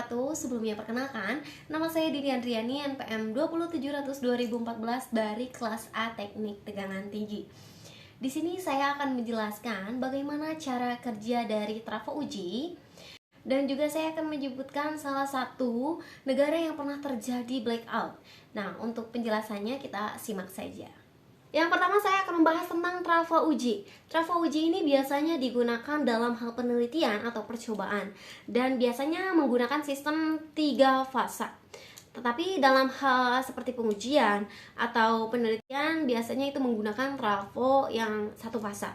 wabarakatuh. Sebelumnya perkenalkan, nama saya Dini Andriani, NPM 20700 2014 dari kelas A Teknik Tegangan Tinggi. Di sini saya akan menjelaskan bagaimana cara kerja dari trafo uji, dan juga saya akan menyebutkan salah satu negara yang pernah terjadi blackout. Nah, untuk penjelasannya kita simak saja. Yang pertama saya akan membahas tentang trafo uji. Trafo uji ini biasanya digunakan dalam hal penelitian atau percobaan dan biasanya menggunakan sistem 3 fase. Tetapi dalam hal seperti pengujian atau penelitian biasanya itu menggunakan trafo yang 1 fase.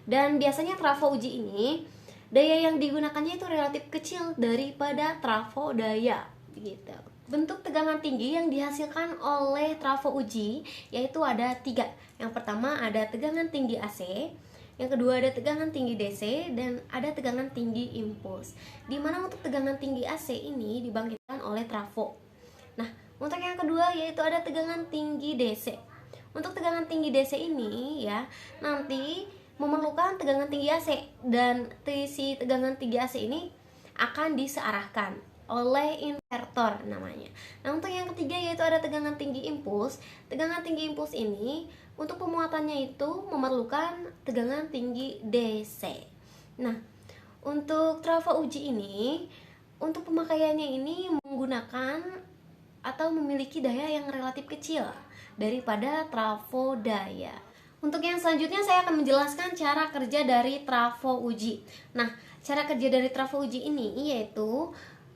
Dan biasanya trafo uji ini daya yang digunakannya itu relatif kecil daripada trafo daya gitu. Bentuk tegangan tinggi yang dihasilkan oleh trafo uji yaitu ada 3. Yang pertama ada tegangan tinggi AC, yang kedua ada tegangan tinggi DC, dan ada tegangan tinggi impuls. Dimana untuk tegangan tinggi AC ini dibangkitkan oleh trafo. Nah, untuk yang kedua yaitu ada tegangan tinggi DC. Untuk tegangan tinggi DC ini ya nanti memerlukan tegangan tinggi AC, dan si tegangan tinggi AC ini akan disearahkan oleh inverter namanya. Nah, untuk yang ketiga yaitu ada tegangan tinggi impuls. Tegangan tinggi impuls ini untuk pemuatannya itu memerlukan tegangan tinggi DC. Nah, untuk trafo uji ini untuk pemakaiannya ini menggunakan atau memiliki daya yang relatif kecil daripada trafo daya. Untuk yang selanjutnya saya akan menjelaskan cara kerja dari trafo uji. Nah, cara kerja dari trafo uji ini yaitu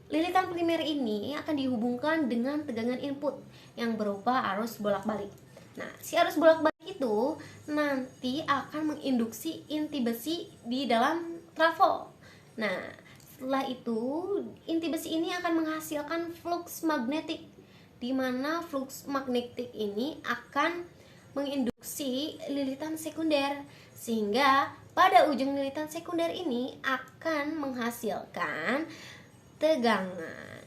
lilitan primer ini akan dihubungkan dengan tegangan input yang berupa arus bolak-balik. Nah, si arus bolak-balik itu nanti akan menginduksi inti besi di dalam trafo. Nah, setelah itu inti besi ini akan menghasilkan flux magnetik, di mana flux magnetik ini akan menginduksi lilitan sekunder, sehingga pada ujung lilitan sekunder ini akan menghasilkan tegangan.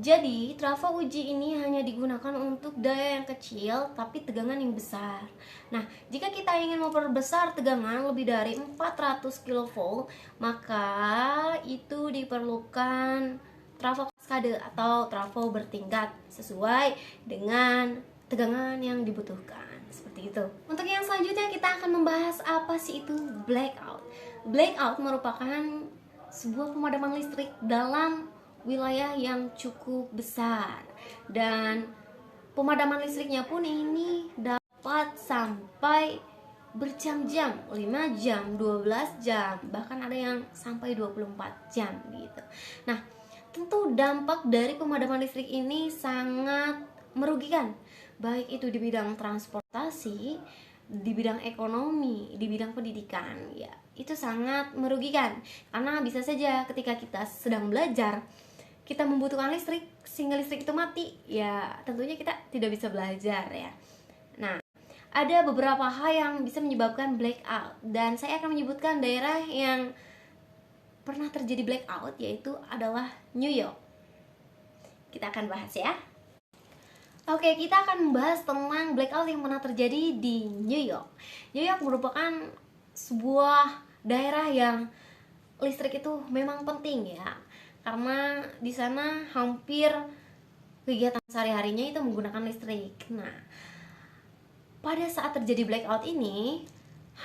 Jadi trafo uji ini hanya digunakan untuk daya yang kecil tapi tegangan yang besar. Nah, jika kita ingin memperbesar tegangan lebih dari 400 kV, maka itu diperlukan trafo kaskade atau trafo bertingkat sesuai dengan tegangan yang dibutuhkan. Seperti itu. Untuk yang selanjutnya kita akan membahas apa sih itu blackout. Blackout merupakan sebuah pemadaman listrik dalam wilayah yang cukup besar, dan pemadaman listriknya pun ini dapat sampai berjam-jam, 5 jam, 12 jam, bahkan ada yang sampai 24 jam gitu. Nah, tentu dampak dari pemadaman listrik ini sangat merugikan, baik itu di bidang transportasi, di bidang ekonomi, di bidang pendidikan, ya itu sangat merugikan. Karena bisa saja ketika kita sedang belajar, kita membutuhkan listrik sehingga listrik itu mati, ya tentunya kita tidak bisa belajar ya. Nah, ada beberapa hal yang bisa menyebabkan blackout, dan saya akan menyebutkan daerah yang pernah terjadi blackout, yaitu adalah New York. Kita akan bahas ya. Oke, kita akan membahas tentang blackout yang pernah terjadi di New York. New York merupakan sebuah daerah yang listrik itu memang penting ya, karena di sana hampir kegiatan sehari-harinya itu menggunakan listrik. Nah, pada saat terjadi blackout ini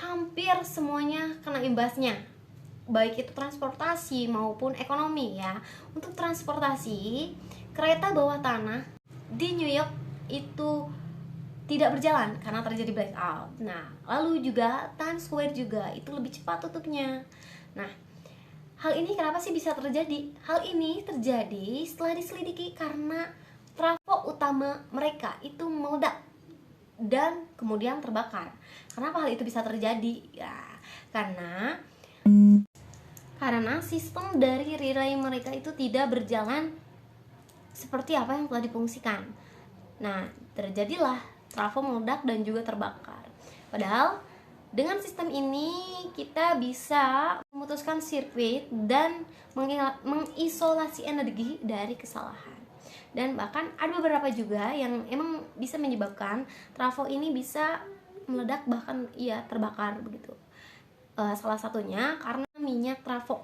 hampir semuanya kena imbasnya, baik itu transportasi maupun ekonomi ya. Untuk transportasi, kereta bawah tanah di New York itu tidak berjalan karena terjadi blackout. Nah, lalu juga Times Square juga itu lebih cepat tutupnya. Nah, hal ini kenapa sih bisa terjadi? Hal ini terjadi setelah diselidiki karena trafo utama mereka itu meledak dan kemudian terbakar. Kenapa hal itu bisa terjadi? Ya, karena sistem dari relay mereka itu tidak berjalan seperti apa yang telah difungsikan. Nah, terjadilah trafo meledak dan juga terbakar. Padahal dengan sistem ini kita bisa memutuskan sirkuit dan mengisolasi energi dari kesalahan. Dan bahkan ada beberapa juga yang emang bisa menyebabkan trafo ini bisa meledak, bahkan terbakar begitu. Salah satunya karena minyak trafo.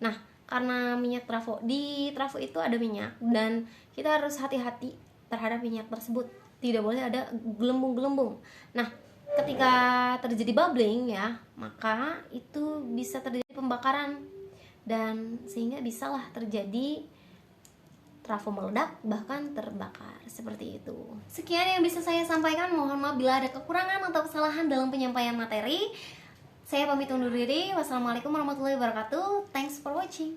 Nah, karena minyak trafo, di trafo itu ada minyak dan kita harus hati-hati terhadap minyak tersebut, tidak boleh ada gelembung-gelembung. Nah, ketika terjadi bubbling ya, maka itu bisa terjadi pembakaran dan sehingga bisalah terjadi trafo meledak bahkan terbakar seperti itu. Sekian yang bisa saya sampaikan, mohon maaf bila ada kekurangan atau kesalahan dalam penyampaian materi. Saya pamit undur diri. Wassalamualaikum warahmatullahi wabarakatuh. Thanks for watching.